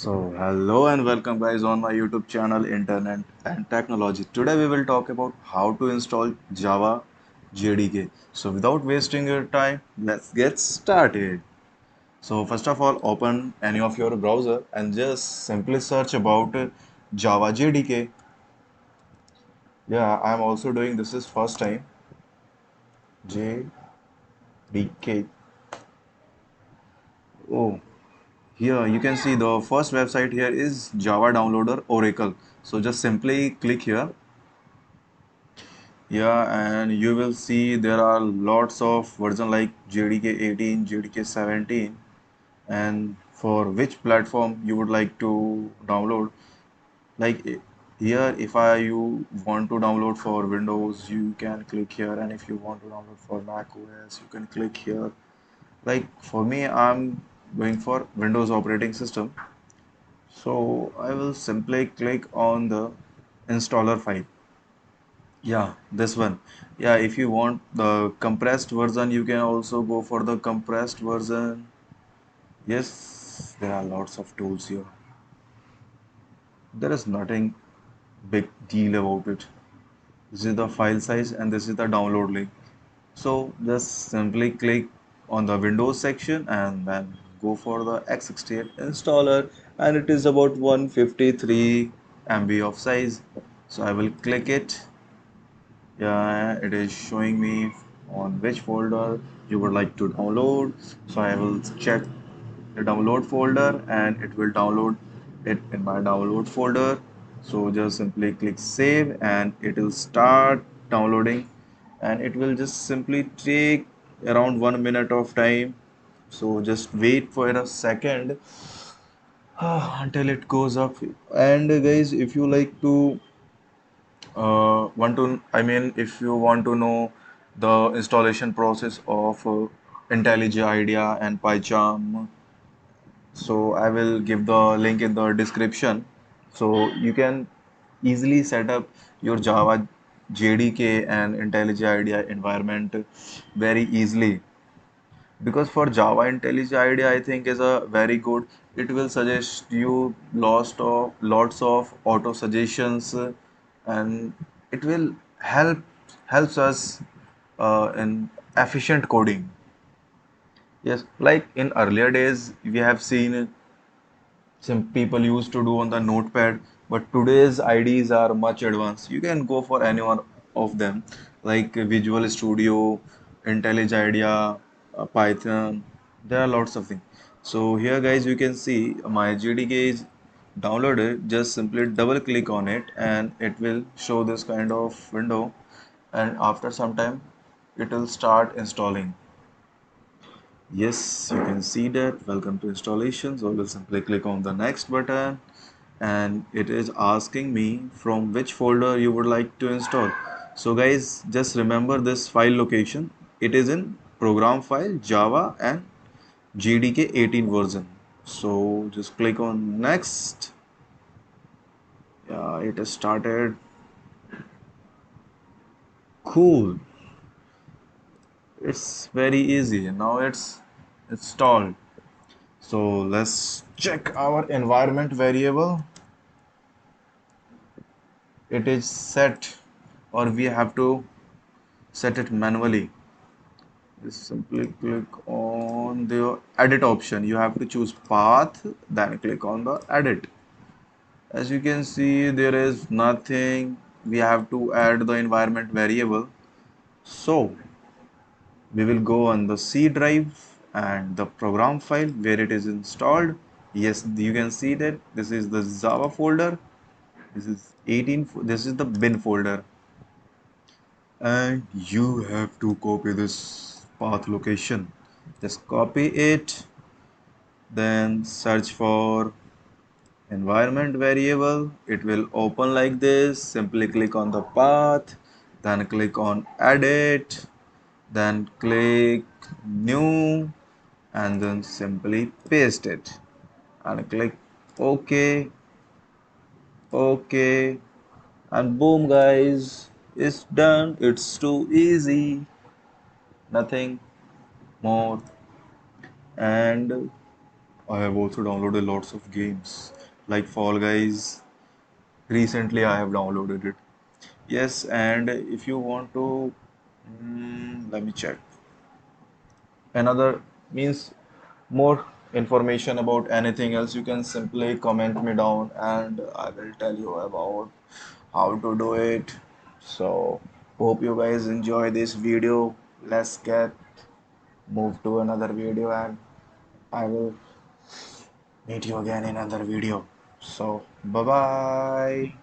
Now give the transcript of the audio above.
Hello and welcome guys on my YouTube channel Internet and Technology. Today we will talk about how to install Java JDK. So without wasting your time, let's get started. So first of all, open any of your browser and just simply search about Java JDK. Yeah, I'm also doing this is first time JDK. Oh, here you can see the first website here is Java Downloader Oracle. So just simply click here. Yeah, and you will see there are lots of version like JDK 18, JDK 17, and for which platform you would like to download. Like here, if you want to download for Windows, you can click here, and if you want to download for Mac OS, you can click here. Like for me, I'm going for Windows operating system, so I will simply click on the installer file. Yeah, this one. Yeah, if you want the compressed version, you can also go for the compressed version. Yes, there are lots of tools here. There is nothing big deal about it. This is the file size and this is the download link. So just simply click on the Windows section and then go for the x68 installer, and it is about 153 MB of size. So I will click it. Yeah, it is showing me on which folder you would like to download. So I will check the download folder and it will download it in my download folder. So just simply click save and it will start downloading, and it will just simply take around 1 minute of time. So just wait for a second until it goes up. And guys, if you like to want to I mean if you want to know the installation process of IntelliJ IDEA and PyCharm, so I will give the link in the description, so you can easily set up your Java JDK and IntelliJ IDEA environment very easily. Because for Java IntelliJ IDEA, I think is a very good. It will suggest you lots of auto suggestions, and it will helps us in efficient coding. Yes, like in earlier days, we have seen some people used to do on the notepad, but today's IDs are much advanced. You can go for any one of them, like Visual Studio, IntelliJ IDEA, Python. There are lots of things. So here guys, you can see my JDK is downloaded. Just simply double click on it and it will show this kind of window, and after some time it will start installing. Yes, you can see that. Welcome to installation. So we'll simply click on the next button, and it is asking me from which folder you would like to install. So guys, just remember this file location. It is in program file Java and JDK 18 version. So just click on next. Yeah, it has started. Cool. It's very easy. Now it's installed. So let's check our environment variable. It is set, or we have to set it manually. Just simply click on the edit option. You have to choose path, then click on the edit. As you can see, there is nothing. We have to add the environment variable. So we will go on the C drive and the program file where it is installed. Yes, you can see that this is the Java folder. This is 18. This is the bin folder, and you have to copy this path location. Just copy it, then search for environment variable. It will open like this. Simply click on the path, then click on edit, then click new, and then simply paste it and click OK. OK, and boom guys, it's done. It's too easy, nothing more. And I have also downloaded lots of games like Fall Guys. Recently, I have downloaded it. Yes, and if you want to, let me check. Another means more information about anything else, you can simply comment me down and I will tell you about how to do it. So, hope you guys enjoy this video. Let's get move to another video and I will meet you again in another video. So, bye bye.